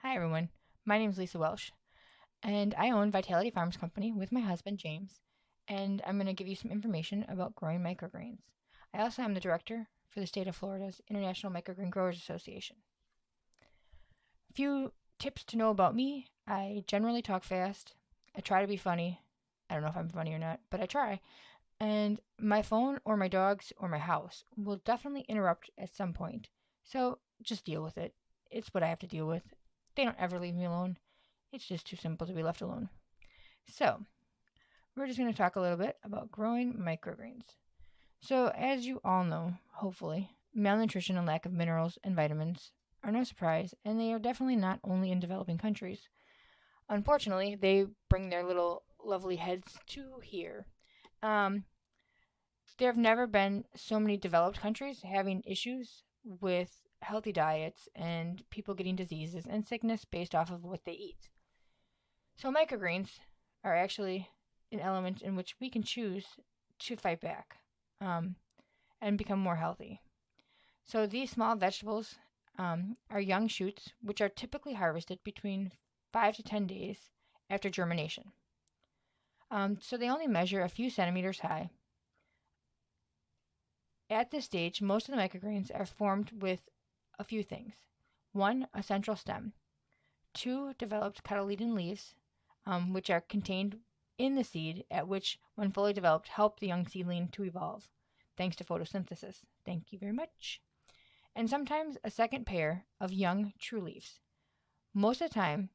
Hi everyone, my name is Lisa Welsh, and I own Vitality Farms Company with my husband James, and I'm going to give you some information about growing microgreens. I also am the director for the state of Florida's International Microgreen Growers Association. A few tips to know about me: I generally talk fast, I try to be funny. I don't know if I'm funny or not, but I try. And my phone or my dogs or my house will definitely interrupt at some point. So just deal with it. It's what I have to deal with. They don't ever leave me alone. It's just too simple to be left alone. So, we're just going to talk a little bit about growing microgreens. So, as you all know, hopefully, malnutrition and lack of minerals and vitamins are no surprise, and they are definitely not only in developing countries. Unfortunately, they bring their little lovely heads to here. Um, there have never been so many developed countries having issues with healthy diets and people getting diseases and sickness based off of what they eat. So microgreens are actually an element in which we can choose to fight back um, and become more healthy. So these small vegetables are young shoots, which are typically harvested between 5 to 10 days after germination. So they only measure a few centimeters high. At this stage, most of the microgreens are formed with a few things. One, a central stem. Two, developed cotyledon leaves, which are contained in the seed, at which, when fully developed, help the young seedling to evolve, thanks to photosynthesis. Thank you very much. And sometimes a second pair of young true leaves. Most of the time,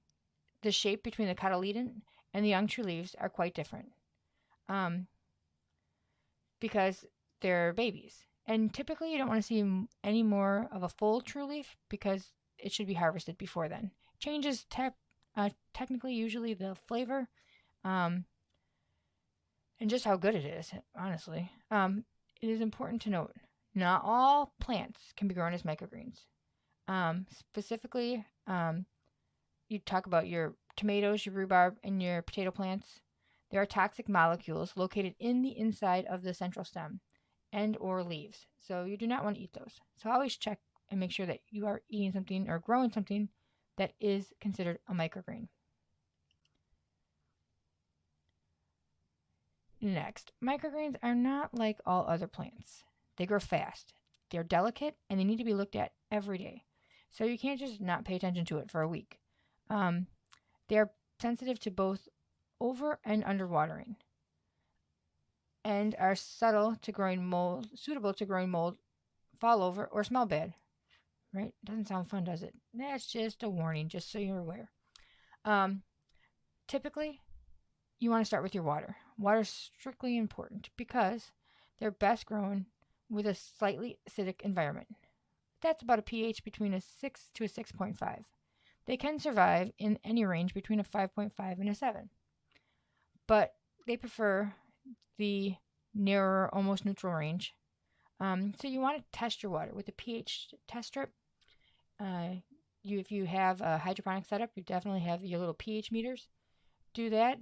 the shape between the cotyledon and the young true leaves are quite different because they're babies. And typically, you don't want to see any more of a full true leaf because it should be harvested before then. Changes technically usually the flavor um, and just how good it is, honestly. It is important to note not all plants can be grown as microgreens. Specifically, you talk about your tomatoes, your rhubarb, and your potato plants. There are toxic molecules located in the inside of the central stem and or leaves. So you do not want to eat those. So always check and make sure that you are eating something or growing something that is considered a microgreen. Next, microgreens are not like all other plants. They grow fast. They're delicate and they need to be looked at every day. So you can't just not pay attention to it for a week. Um, they are sensitive to both over and underwatering and are subtle to growing mold, suitable to growing mold, fall over, or smell bad. Right? Doesn't sound fun, does it? That's just a warning, just so you're aware. Um, Typically, you want to start with your water. Water is strictly important because they're best grown with a slightly acidic environment. That's about a pH between a 6 to a 6.5. They can survive in any range between a 5.5 and a 7, but they prefer the narrower, almost neutral range. So you want to test your water with a pH test strip. If you have a hydroponic setup, you definitely have your little pH meters. Do that.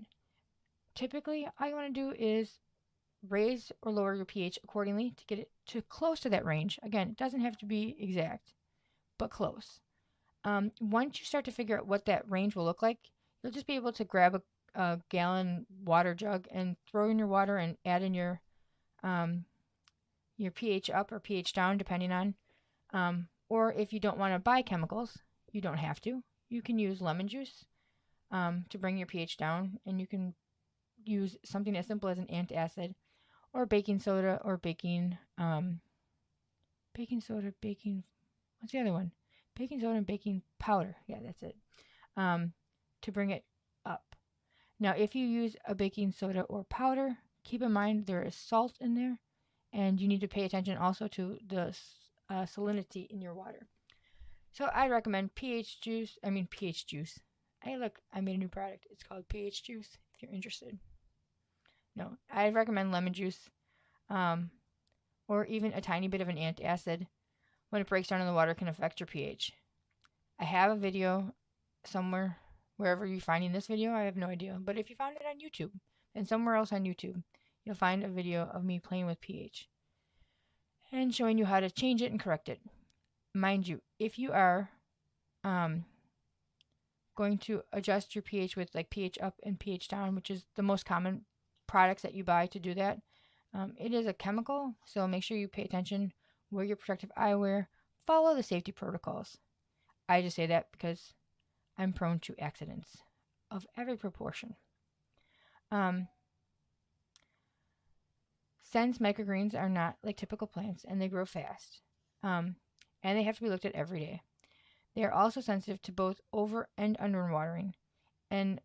Typically, all you want to do is raise or lower your pH accordingly to get it to close to that range. Again, it doesn't have to be exact, but close. Once you start to figure out what that range will look like, you'll just be able to grab a gallon water jug and throw in your water and add in your pH up or pH down, depending on. Or if you don't want to buy chemicals, you don't have to. You can use lemon juice to bring your pH down, and you can use something as simple as an antacid or baking soda or what's the other one? Baking soda and baking powder. Yeah, that's it. To bring it up. Now, if you use a baking soda or powder, keep in mind there is salt in there, and you need to pay attention also to the salinity in your water. So I recommend pH juice. Hey, look, I made a new product. It's called pH juice. If you're interested. No, I recommend lemon juice, or even a tiny bit of an antacid. When it breaks down in the water, can affect your pH. I have a video somewhere, wherever you're finding this video, I have no idea. But if you found it on YouTube, and somewhere else on YouTube, you'll find a video of me playing with pH and showing you how to change it and correct it. Mind you, if you are going to adjust your pH with like pH up and pH down, which is the most common products that you buy to do that. It is a chemical, so make sure you pay attention, wear your protective eyewear, follow the safety protocols. I just say that because I'm prone to accidents of every proportion. Since microgreens are not like typical plants and they grow fast, and they have to be looked at every day, they are also sensitive to both over and underwatering, and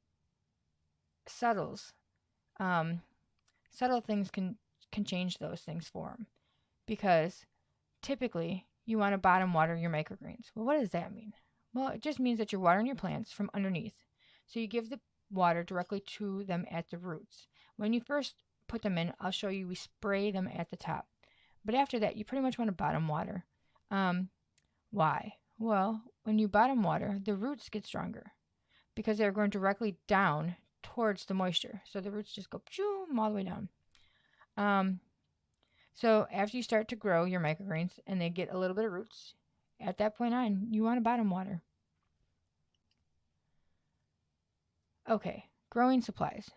subtle things can change those things for them. Because typically you want to bottom water your microgreens. Well, what does that mean? Well, it just means that you're watering your plants from underneath. So you give the water directly to them at the roots. When you first put them in, I'll show you, we spray them at the top. But after that, you pretty much want to bottom water. Why? Well, when you bottom water, the roots get stronger because they're going directly down towards the moisture. So the roots just go all the way down. So after you start to grow your microgreens and they get a little bit of roots, at that point on, you want to bottom water. Okay, growing supplies.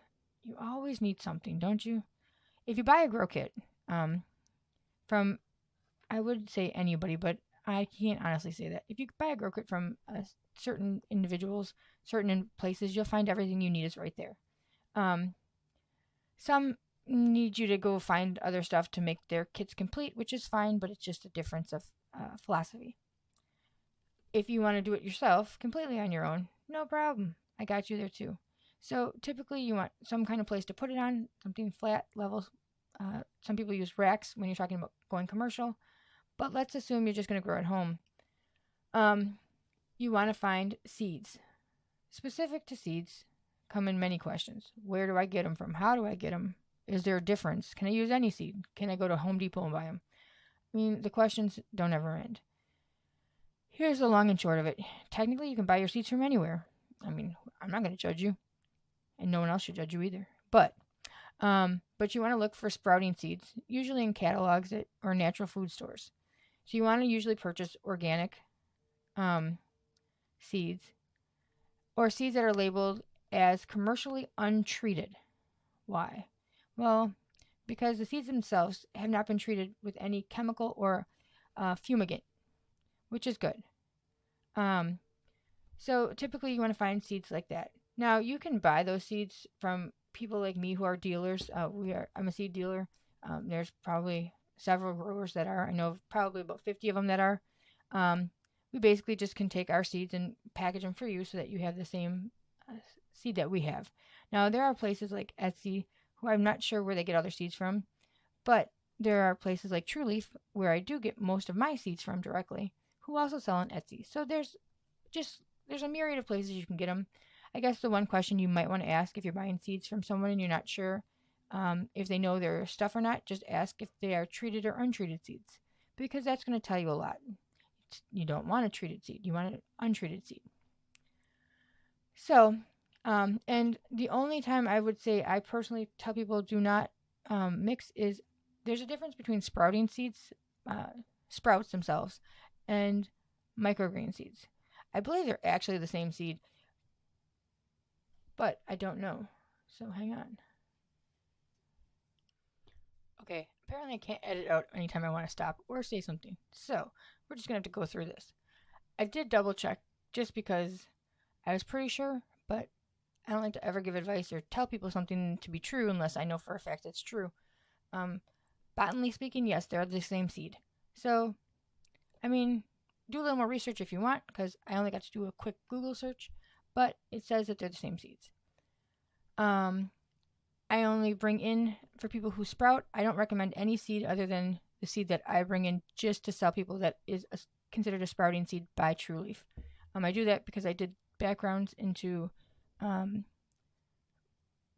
You always need something, don't you? If you buy a grow kit from, I would say anybody, but I can't honestly say that. If you buy a grow kit from certain individuals, certain places, you'll find everything you need is right there. Some need you to go find other stuff to make their kits complete, which is fine, but it's just a difference of philosophy. If you want to do it yourself, completely on your own, no problem. I got you there too. So typically you want some kind of place to put it on, something flat, level. Some people use racks when you're talking about going commercial, but let's assume you're just going to grow at home. You want to find seeds. Specific to seeds come in many questions. Where do I get them from? How do I get them? Is there a difference? Can I use any seed? Can I go to Home Depot and buy them? I mean, the questions don't ever end. Here's the long and short of it. Technically, you can buy your seeds from anywhere. I mean, I'm not going to judge you, and no one else should judge you either. But you want to look for sprouting seeds, usually in catalogs or natural food stores. So you want to usually purchase organic seeds or seeds that are labeled as commercially untreated. Why? Well, because the seeds themselves have not been treated with any chemical or fumigant, which is good. So typically you want to find seeds like that. Now you can buy those seeds from people like me who are dealers. I'm a seed dealer. There's probably several growers that are. I know probably about 50 of them that are. We basically just can take our seeds and package them for you so that you have the same seed that we have. Now there are places like Etsy, who I'm not sure where they get other seeds from, but there are places like True Leaf where I do get most of my seeds from directly, who also sell on Etsy. So there's a myriad of places you can get them. I guess the one question you might want to ask if you're buying seeds from someone and you're not sure if they know their stuff or not, just ask if they are treated or untreated seeds, because that's going to tell you a lot. You don't want a treated seed. You want an untreated seed. So, and the only time I would say I personally tell people do not mix is there's a difference between sprouting seeds, sprouts themselves, and microgreen seeds. I believe they're actually the same seed, but I don't know. So hang on. Okay, apparently I can't edit out anytime I want to stop or say something. So we're just going to have to go through this. I did double check just because I was pretty sure, but I don't like to ever give advice or tell people something to be true unless I know for a fact it's true. Botanically speaking, yes, they're the same seed. So, I mean, do a little more research if you want, because I only got to do a quick Google search, but it says that they're the same seeds. I only bring in for people who sprout. I don't recommend any seed other than the seed that I bring in just to sell people that is considered a sprouting seed by True Leaf. I do that because I did backgrounds into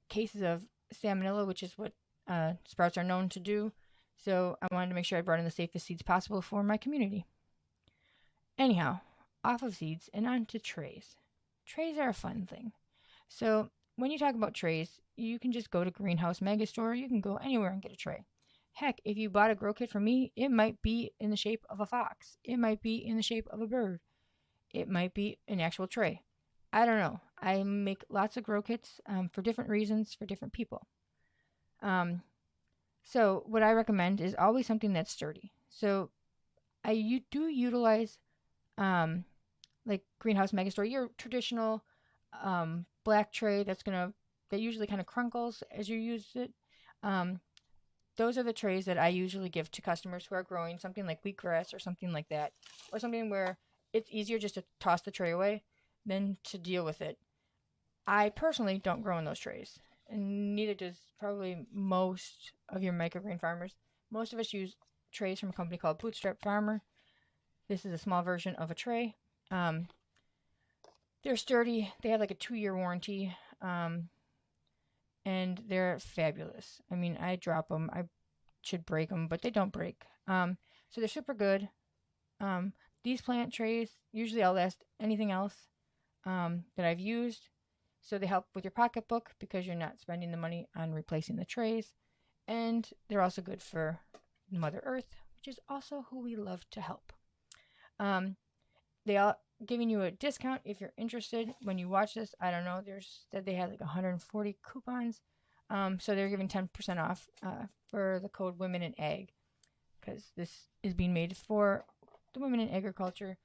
cases of salmonella, which is what sprouts are known to do. So I wanted to make sure I brought in the safest seeds possible for my community. Anyhow, off of seeds and on to trays. Trays are a fun thing. So when you talk about trays, you can just go to Greenhouse Mega Store. You can go anywhere and get a tray. Heck, if you bought a grow kit from me, it might be in the shape of a fox. It might be in the shape of a bird. It might be an actual tray. I don't know. I make lots of grow kits for different reasons for different people. Um, so what I recommend is always something that's sturdy. So I do utilize um, like Greenhouse Megastore, your traditional black tray that usually kind of crunkles as you use it. Um, those are the trays that I usually give to customers who are growing something like wheatgrass or something like that, or something where it's easier just to toss the tray away than to deal with it. I personally don't grow in those trays, and neither does probably most of your microgreen farmers. Most of us use trays from a company called Bootstrap Farmer. This is a small version of a tray. Um, they're sturdy. They have like a 2-year warranty, and they're fabulous. I mean, I drop them. I should break them, but they don't break. So they're super good. Um, these plant trays usually outlast anything else that I've used. So they help with your pocketbook because you're not spending the money on replacing the trays. And they're also good for Mother Earth, which is also who we love to help. They are giving you a discount if you're interested. When you watch this, I don't know, they had like 140 coupons. So they're giving 10% off for the code Women in Ag, because this is being made for the women in agriculture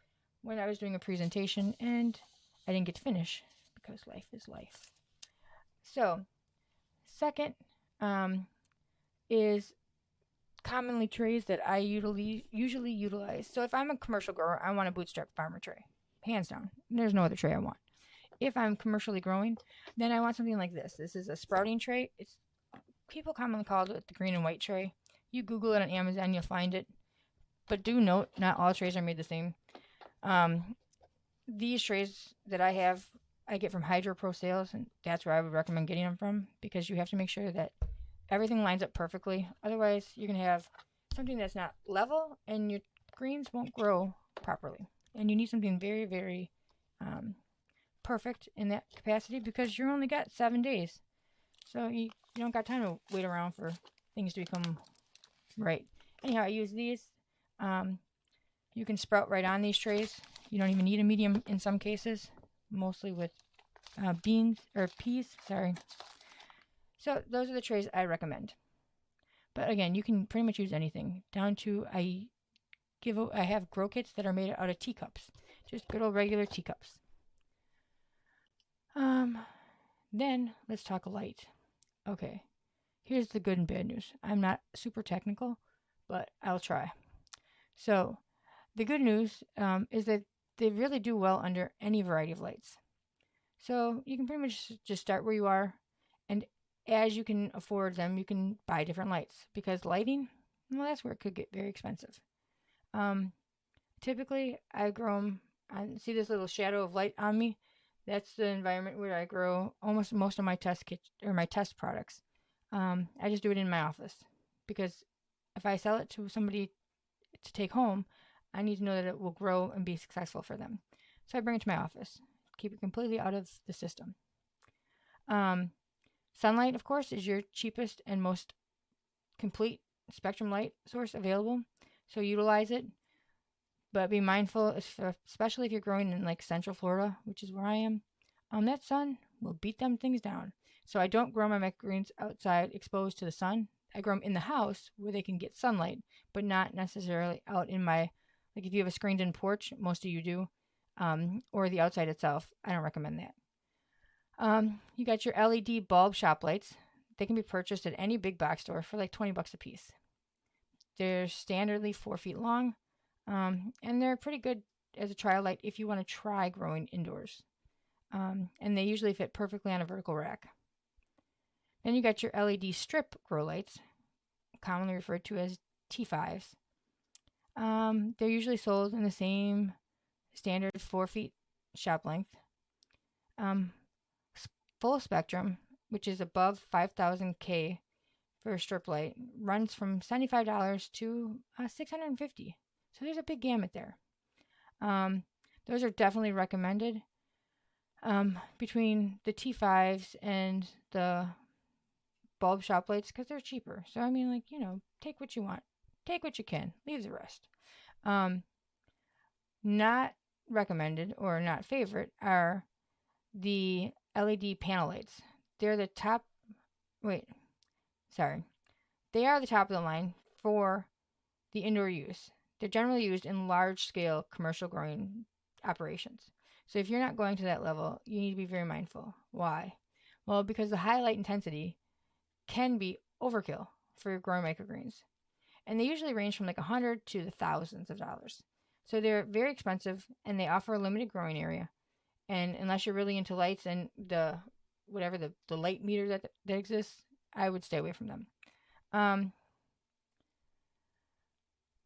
when I was doing a presentation and I didn't get to finish because life is life. So, second is commonly trays that I usually utilize. So if I'm a commercial grower, I want a Bootstrap Farmer tray. Hands down. There's no other tray I want. If I'm commercially growing, then I want something like this. This is a sprouting tray. People commonly call it the green and white tray. You Google it on Amazon, you'll find it. But do note, not all trays are made the same. These trays that I get from Hydro Pro Sales, and that's where I would recommend getting them from, because you have to make sure that everything lines up perfectly. Otherwise, you're going to have something that's not level, and your greens won't grow properly. And you need something very, very perfect in that capacity, because you only got 7 days. So you don't got time to wait around for things to become right. Anyhow, I use these. You can sprout right on these trays. You don't even need a medium in some cases, mostly with beans or peas. Sorry. So those are the trays I recommend. But again, you can pretty much use anything. Down to I have grow kits that are made out of teacups, just good old regular teacups. Then let's talk light. Okay, here's the good and bad news. I'm not super technical, but I'll try. So the good news is that they really do well under any variety of lights. So you can pretty much just start where you are, and as you can afford them, you can buy different lights, because lighting, well, that's where it could get very expensive. Typically, I grow them. See this little shadow of light on me? That's the environment where I grow almost most of my test kit or my test products. I just do it in my office, because if I sell it to somebody to take home, I need to know that it will grow and be successful for them. So I bring it to my office, keep it completely out of the system. Sunlight, of course, is your cheapest and most complete spectrum light source available. So utilize it, but be mindful, especially if you're growing in like Central Florida, which is where I am. That sun will beat them things down. So I don't grow my microgreens outside exposed to the sun. I grow them in the house where they can get sunlight, but not necessarily out in my, like if you have a screened-in porch, most of you do, or the outside itself. I don't recommend that. You got your LED bulb shop lights. They can be purchased at any big box store for like $20 a piece. They're standardly 4 feet long, and they're pretty good as a trial light if you want to try growing indoors. And they usually fit perfectly on a vertical rack. Then you got your LED strip grow lights, commonly referred to as T5s. They're usually sold in the same standard 4 feet shop length. Full spectrum, which is above 5,000 K for a strip light, runs from $75 to $650. So there's a big gamut there. Those are definitely recommended. Between the T5s and the bulb shop lights, because they're cheaper. So I mean, like, take what you want, take what you can, leave the rest. Not recommended or not favorite are the LED panel lights. They're the top, wait, sorry. They are the top of the line for the indoor use. They're generally used in large-scale commercial growing operations. So if you're not going to that level, you need to be very mindful. Why? Well, because the high light intensity can be overkill for growing microgreens. And they usually range from like 100 to the thousands of dollars. So they're very expensive and they offer a limited growing area. And unless you're really into lights and the whatever the light meter that exists, I would stay away from them.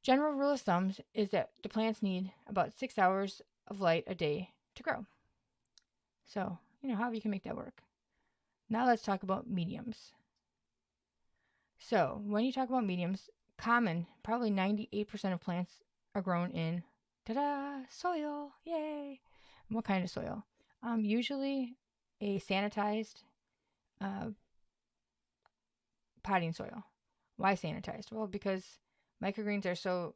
General rule of thumb is that the plants need about 6 hours of light a day to grow. So, however you can make that work. Now let's talk about mediums. So, when you talk about mediums, common, probably 98% of plants are grown in, soil. Yay! What kind of soil? Usually a sanitized potting soil. Why sanitized? Well, because microgreens are so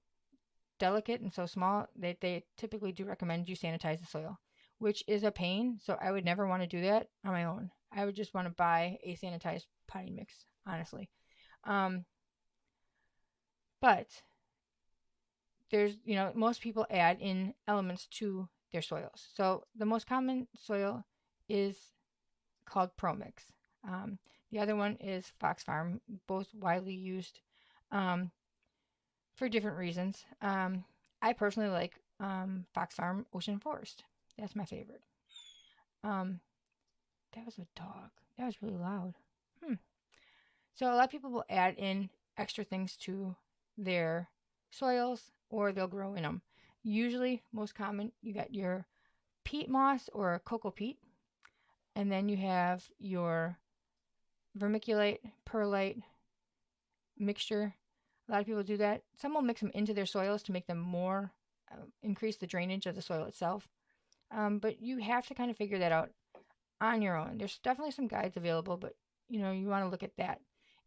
delicate and so small that they typically do recommend you sanitize the soil, which is a pain. So I would never want to do that on my own. I would just want to buy a sanitized potting mix, honestly. But there's, most people add in elements to their soils. So the most common soil is called ProMix. The other one is Fox Farm, both widely used for different reasons. I personally like Fox Farm Ocean Forest. That's my favorite. That was a dog. That was really loud. So a lot of people will add in extra things to their soils or they'll grow in them. Usually, most common, you got your peat moss or cocoa peat. And then you have your vermiculite, perlite mixture. A lot of people do that. Some will mix them into their soils to make them more, increase the drainage of the soil itself. But you have to kind of figure that out on your own. There's definitely some guides available, but you want to look at that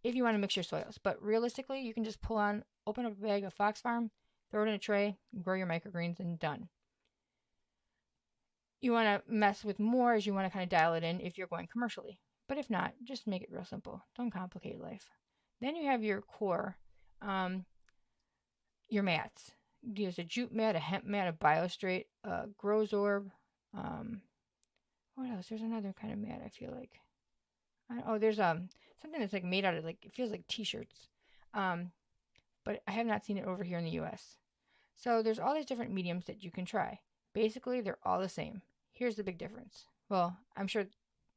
if you want to mix your soils. But realistically, you can just open up a bag of Fox Farm, throw it in a tray, grow your microgreens, and done. You want to mess with more as you want to kind of dial it in if you're going commercially. But if not, just make it real simple. Don't complicate life. Then you have your core, your mats. There's a jute mat, a hemp mat, a biostrate, a Growsorb. What else? There's another kind of mat I feel like. There's something that's like made out of it feels like t-shirts. But I have not seen it over here in the US. So there's all these different mediums that you can try. Basically, they're all the same. Here's the big difference. Well, I'm sure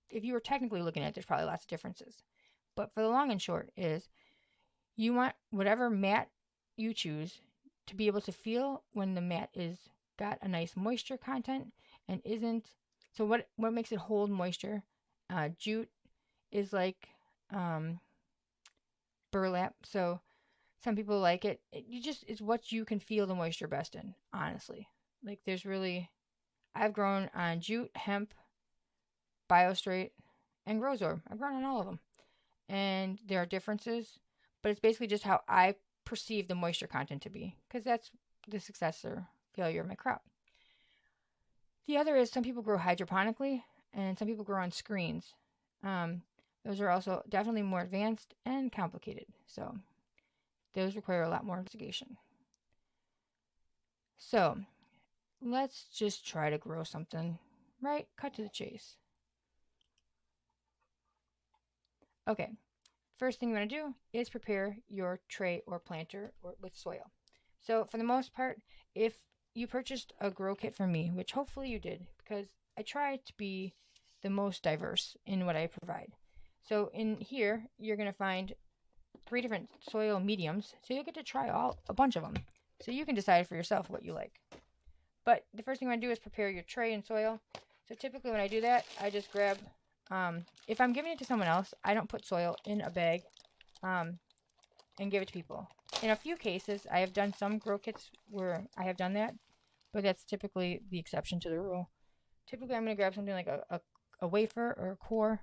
if you were technically looking at it, there's probably lots of differences. But for the long and short is you want whatever mat you choose to be able to feel when the mat is got a nice moisture content and isn't. So what makes it hold moisture? Jute is like burlap. So some people like it. It's what you can feel the moisture best in, honestly. I've grown on jute, hemp, biostrate, and Growsorb. I've grown on all of them. And there are differences, but it's basically just how I perceive the moisture content to be, because that's the success or failure of my crop. The other is some people grow hydroponically, and some people grow on screens. Those are also definitely more advanced and complicated, so those require a lot more investigation. So let's just try to grow something, right? Cut to the chase. Okay, first thing you want to do is prepare your tray or planter with soil. So for the most part, if you purchased a grow kit from me, which hopefully you did, because I try to be the most diverse in what I provide. So in here, you're going to find 3 different soil mediums, so you'll get to try a bunch of them. So you can decide for yourself what you like. But the first thing you want to do is prepare your tray and soil. So typically when I do that, I just grab, if I'm giving it to someone else, I don't put soil in a bag and give it to people. In a few cases, I have done some grow kits where I have done that, but that's typically the exception to the rule. Typically, I'm going to grab something like a wafer or a core,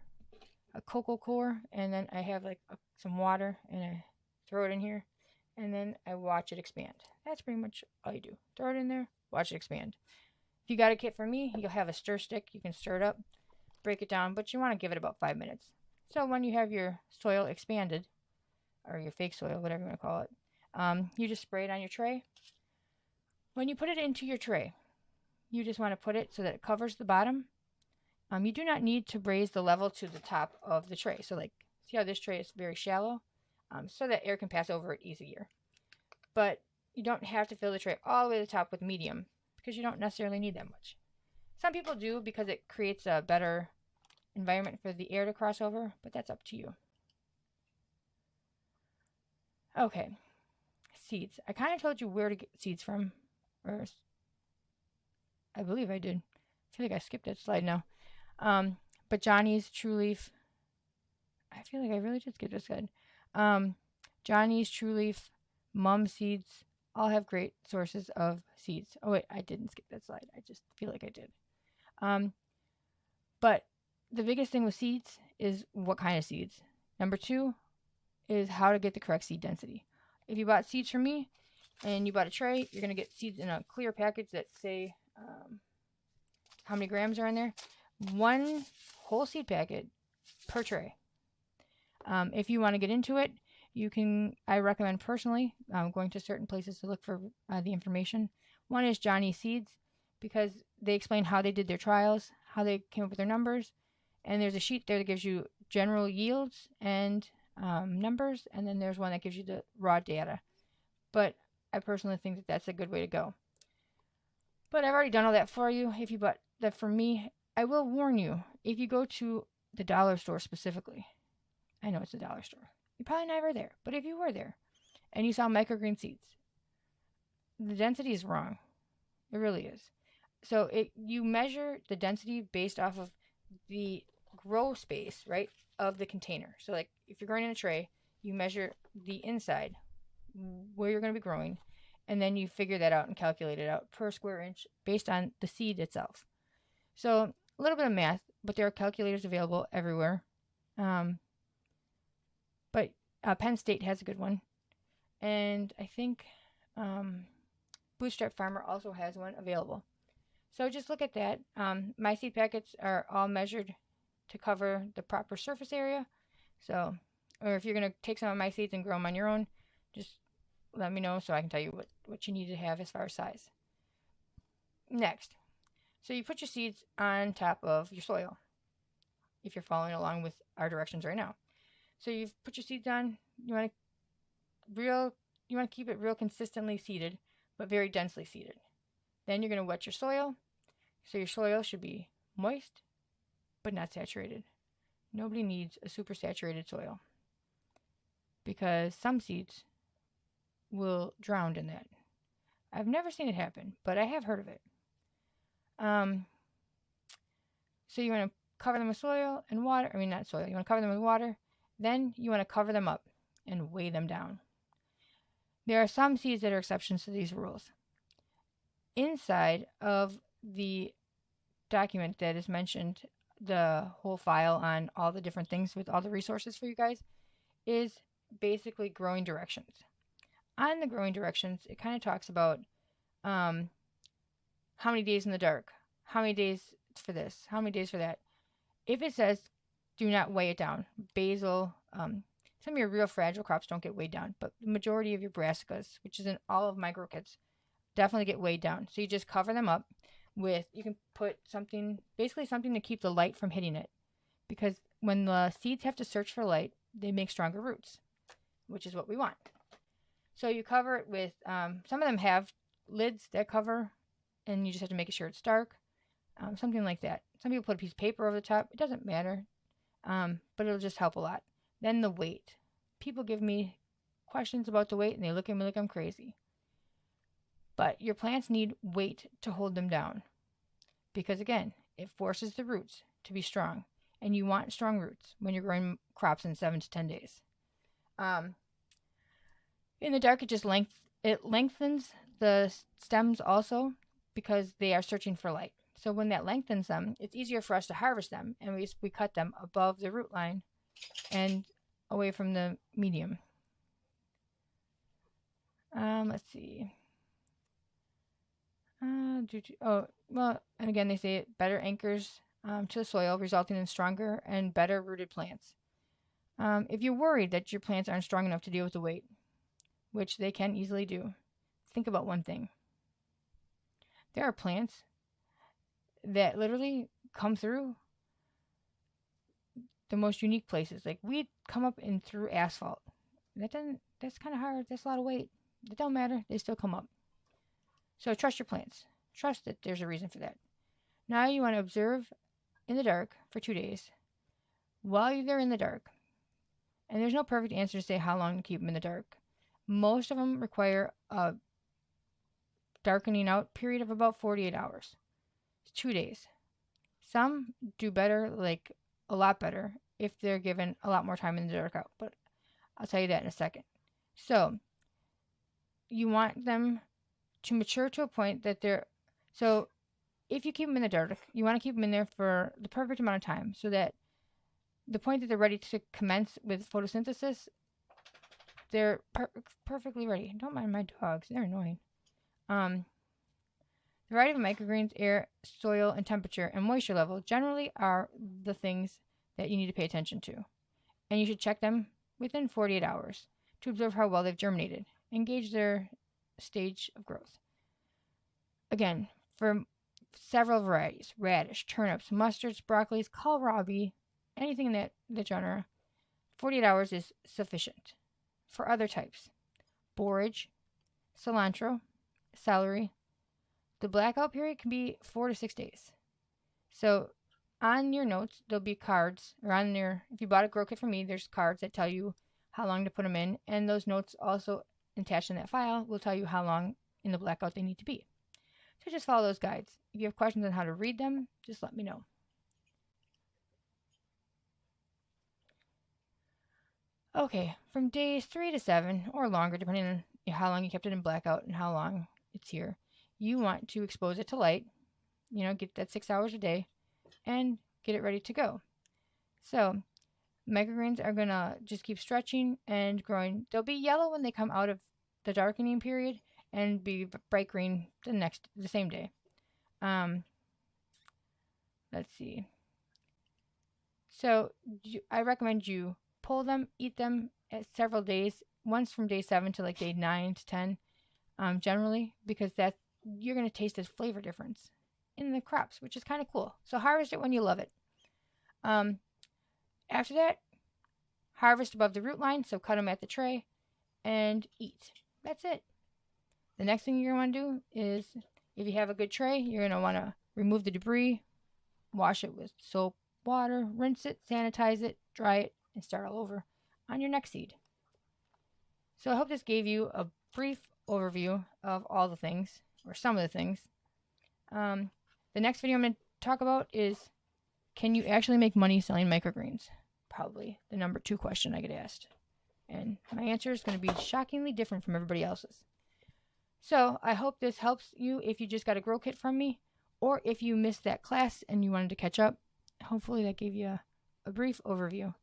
a cocoa core, and then I have some water, and I throw it in here, and then I watch it expand. That's pretty much all you do. Throw it in there, watch it expand. If you got a kit from me, you'll have a stir stick. You can stir it up. break it down, but you want to give it about 5 minutes. So when you have your soil expanded, or your fake soil, whatever you want to call it, you just spray it on your tray. When you put it into your tray, you just want to put it so that it covers the bottom. You do not need to raise the level to the top of the tray. So like, see how this tray is very shallow? So that air can pass over it easier. But you don't have to fill the tray all the way to the top with medium because you don't necessarily need that much. Some people do because it creates a better environment for the air to cross over, but that's up to you. Okay, seeds. I kind of told you where to get seeds from, or I believe I did. I feel like I skipped that slide now. But Johnny's, True Leaf. I feel like I really did skip this slide. Johnny's, True Leaf, Mum Seeds all have great sources of seeds. Oh wait, I didn't skip that slide. I just feel like I did. But the biggest thing with seeds is what kind of seeds. Number 2 is how to get the correct seed density. If you bought seeds from me and you bought a tray, you're going to get seeds in a clear package that say how many grams are in there. 1 whole seed packet per tray. If you want to get into it, I recommend personally going to certain places to look for the information. One is Johnny Seeds, because they explain how they did their trials, how they came up with their numbers, and there's a sheet there that gives you general yields and numbers, and then there's one that gives you the raw data. But I personally think that that's a good way to go. But I've already done all that for you. If you bought that from me, I will warn you, if you go to the dollar store specifically, I know it's a dollar store, you're probably never there, but if you were there and you saw microgreen seeds, the density is wrong. It really is. So you measure the density based off of the grow space, right, of the container. So like if you're growing in a tray, you measure the inside where you're going to be growing, and then you figure that out and calculate it out per square inch based on the seed itself. So a little bit of math, but there are calculators available everywhere. But Penn State has a good one. And I think Bootstrap Farmer also has one available. So just look at that. My seed packets are all measured to cover the proper surface area. So, or if you're going to take some of my seeds and grow them on your own, just let me know so I can tell you what you need to have as far as size. Next, so you put your seeds on top of your soil, if you're following along with our directions right now. So you've put your seeds on. You want to keep it real consistently seeded, but very densely seeded. Then you're going to wet your soil. So your soil should be moist, but not saturated. Nobody needs a super saturated soil, because some seeds will drown in that. I've never seen it happen, but I have heard of it. So you want to cover them with soil and water. I mean, not soil. You want to cover them with water. Then you want to cover them up and weigh them down. There are some seeds that are exceptions to these rules. Inside of the document that is mentioned, the whole file on all the different things with all the resources for you guys, is basically growing directions. On the growing directions, it kind of talks about how many days in the dark, how many days for this, how many days for that. If it says do not weigh it down, basil, some of your real fragile crops don't get weighed down, but the majority of your brassicas, which is in all of my grow kits, definitely get weighed down. So you just cover them up with, you can put something, basically something to keep the light from hitting it. Because when the seeds have to search for light, they make stronger roots, which is what we want. So you cover it with, some of them have lids that cover, and you just have to make sure it's dark. Something like that. Some people put a piece of paper over the top. It doesn't matter, but it'll just help a lot. Then the weight. People give me questions about the weight, and they look at me like I'm crazy. But your plants need weight to hold them down. Because again, it forces the roots to be strong. And you want strong roots when you're growing crops in 7 to 10 days. In the dark, it lengthens the stems also, because they are searching for light. So when that lengthens them, it's easier for us to harvest them, and we cut them above the root line and away from the medium. Let's see. And again, they say it better anchors to the soil, resulting in stronger and better rooted plants. If you're worried that your plants aren't strong enough to deal with the weight, which they can easily do, think about one thing. There are plants that literally come through the most unique places. Like weed come up and through asphalt. That's kind of hard. That's a lot of weight. It don't matter. They still come up. So trust your plants. Trust that there's a reason for that. Now you want to observe in the dark for 2 days while they're in the dark. And there's no perfect answer to say how long to keep them in the dark. Most of them require a darkening out period of about 48 hours. 2 days. Some do better, like a lot better, if they're given a lot more time in the dark out. But I'll tell you that in a second. So, you want them to mature to a point that so if you keep them in the dark, you want to keep them in there for the perfect amount of time so that the point that they're ready to commence with photosynthesis, they're perfectly ready. Don't mind my dogs. They're annoying. The variety of microgreens, air, soil, and temperature and moisture level generally are the things that you need to pay attention to. And you should check them within 48 hours to observe how well they've germinated and gauge their stage of growth. Again, for several varieties, radish, turnips, mustards, broccolis, kohlrabi, anything in that genre, 48 hours is sufficient. For other types, borage, cilantro, celery, the blackout period can be 4 to 6 days. So on your notes, there'll be cards, or if you bought a grow kit from me, there's cards that tell you how long to put them in, and those notes also attached in that file will tell you how long in the blackout they need to be. So just follow those guides. If you have questions on how to read them, just let me know. Okay, from days 3 to 7 or longer, depending on how long you kept it in blackout and how long it's here, you want to expose it to light, get that 6 hours a day, and get it ready to go. So, microgreens are going to just keep stretching and growing. They'll be yellow when they come out of the darkening period and be bright green the same day. Let's see. So, I recommend you pull them, eat them at several days, once from day 7 to like day 9 to 10, generally, because you're going to taste this flavor difference in the crops, which is kind of cool. So harvest it when you love it. After that, harvest above the root line, so cut them at the tray and eat. That's it. The next thing you're going to want to do is, if you have a good tray, you're going to want to remove the debris, wash it with soap, water, rinse it, sanitize it, dry it, and start all over on your next seed. So I hope this gave you a brief overview of all the things, or some of the things. The next video I'm going to talk about is, can you actually make money selling microgreens? Probably the number 2 question I get asked. And my answer is going to be shockingly different from everybody else's. So I hope this helps you if you just got a grow kit from me, or if you missed that class and you wanted to catch up. Hopefully that gave you a brief overview.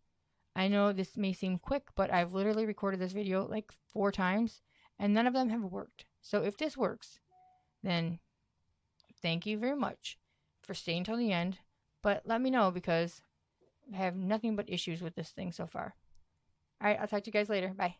I know this may seem quick, but I've literally recorded this video like 4 times, and none of them have worked. So if this works, then thank you very much for staying till the end. But let me know, because I have nothing but issues with this thing so far. All right, I'll talk to you guys later. Bye.